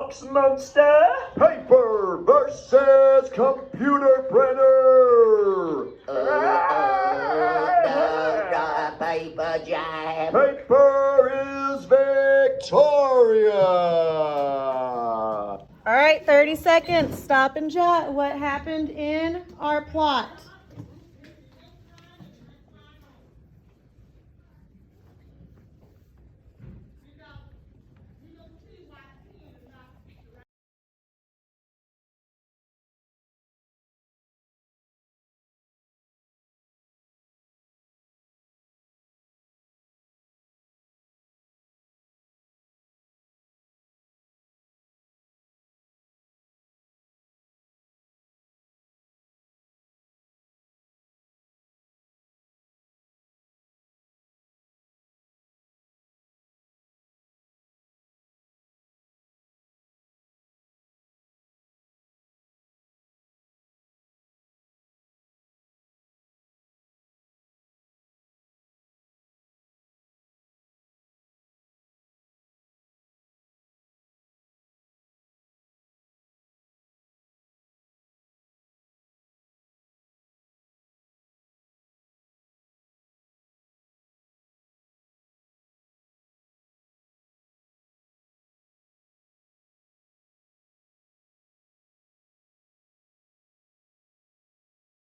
Monster. Paper versus computer printer. The paper jam. Paper is Victoria. All right, 30 seconds. Stop and jot what happened in our plot.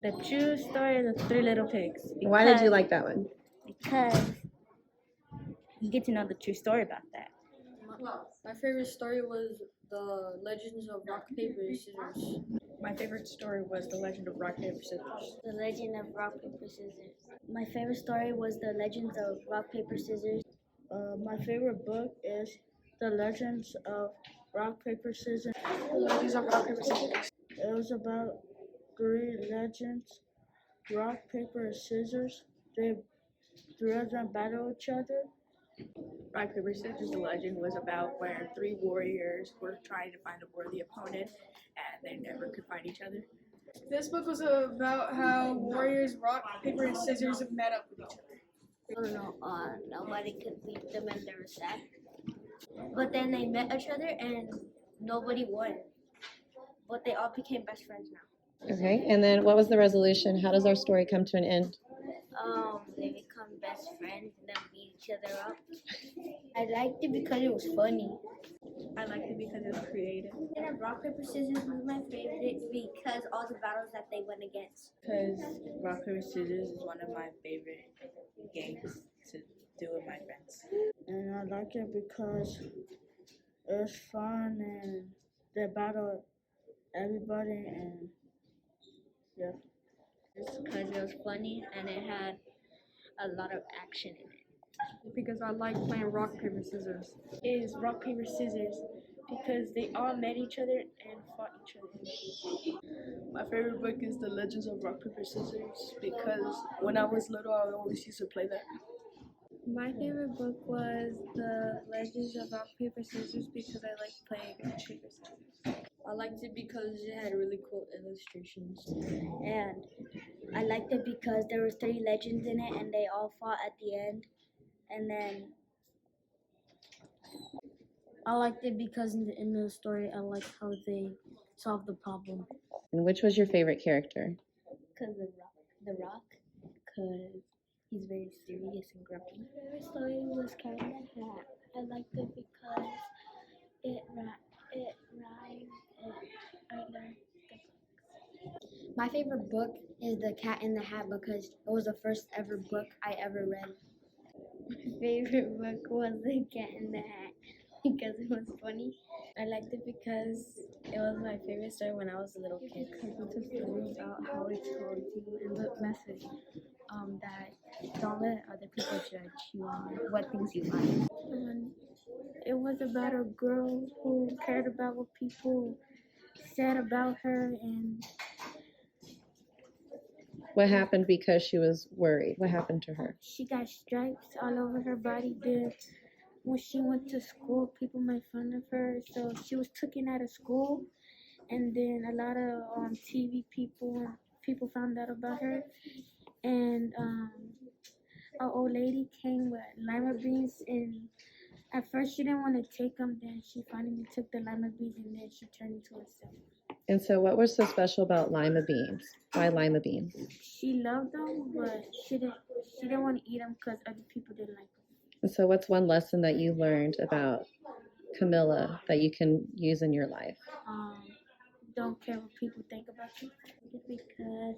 The true story of the Three Little Pigs. Why did you like that one? Because you get to know the true story about that. My favorite story was the Legends of Rock, Paper, Scissors. My favorite story was The Legend of Rock, Paper, Scissors. The Legend of Rock, Paper, Scissors. My favorite story was The Legends of Rock, Paper, Scissors. My favorite book is The Legends of Rock, Paper, Scissors. The Legends of Rock, Paper, Scissors. It was about three legends, rock, paper, and scissors. Three of them battle each other. Rock, Paper, Scissors, the legend was about where three warriors were trying to find a worthy opponent and they never could find each other. This book was about how warriors, rock, paper, and scissors met up with each other. I don't know, nobody could beat them and they were sad. But then they met each other and nobody won. But they all became best friends now. Okay, and then what was the resolution? How does our story come to an end? They become best friends and then beat each other up. I liked it because it was funny. I liked it because it was creative. And Rock, Paper, Scissors was my favorite because all the battles that they went against. Because Rock, Paper, Scissors is one of my favorite games to do with my friends. And I like it because it was fun and they battled everybody and yeah. Just because it was funny and it had a lot of action in it. Because I like playing rock, paper, scissors. Is Rock, Paper, Scissors because they all met each other and fought each other. My favorite book is The Legends of Rock, Paper, Scissors because when I was little, I always used to play that. My favorite book was The Legends of Rock, Paper, Scissors because I like playing rock, paper, scissors. I liked it because it had really cool illustrations. And I liked it because there were three legends in it and they all fought at the end. And then I liked it because in the story, I liked how they solved the problem. And which was your favorite character? because the rock, because he's very serious and grumpy. My favorite story was Cat in the Hat. I liked it because it rhymed. I learned the books. My favorite book is The Cat in the Hat because it was the first ever book I ever read. My favorite book was The Cat in the Hat because it was funny. I liked it because it was my favorite story when I was a little kid. Because it's a story about how it told you in the message that don't let other people judge you on what things you like. And it was about a girl who cared about what people said about her, and What happened because she was worried? What happened to her? she got stripes all over her body. When she went to school, people made fun of her, so she was taken out of school. And then a lot of TV people found out about her, and an old lady came with lima beans and At first, she didn't want to take them. Then she finally took the lima beans, and then she turned into a symphony. And so, what was so special about lima beans? Why lima beans? She loved them, but she didn't want to eat them because other people didn't like them. And so, what's one lesson that you learned about Camilla that you can use in your life? Don't care what people think about you. Because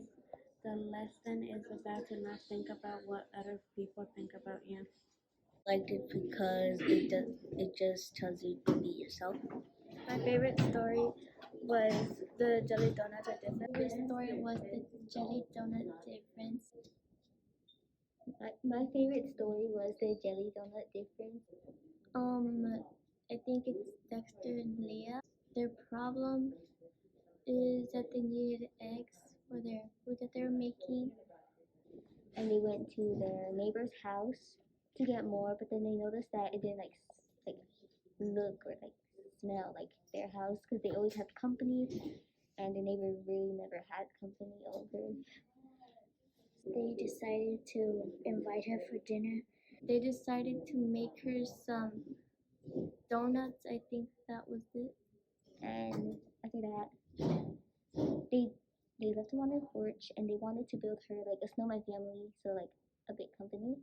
the lesson is about to not think about what other people think about you. Liked it because it just tells you to be yourself. My favorite story was the jelly donuts are different. My favorite story was the jelly donut difference. My favorite story was the jelly donut difference. I think it's Dexter and Leah. Their problem is that they needed eggs for their food that they were making, and they went to their neighbor's house to get more, but then they noticed that it didn't like look or like smell like their house because they always had company, and the neighbor really never had company over. They decided to invite her for dinner. They decided to make her some donuts. I think that was it. And after that, they left them on their porch, and they wanted to build her like a snowman family, so like a big company.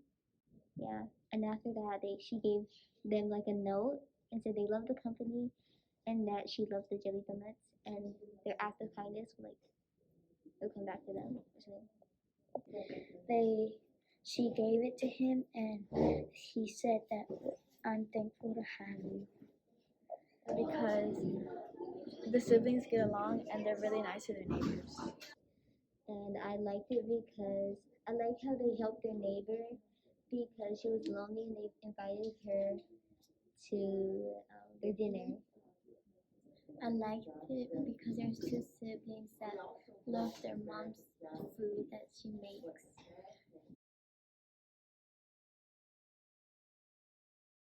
Yeah. And after that, she gave them like a note and said they love the company and that she loves the jelly donuts, and their act of kindness will come back to them or something. She gave it to him, and he said that I'm thankful to have you. Because the siblings get along and they're really nice to their neighbors. And I liked it because I liked how they helped their neighbor because she was lonely, and they invited her to their dinner. I liked it because there's two siblings that love their mom's food that she makes.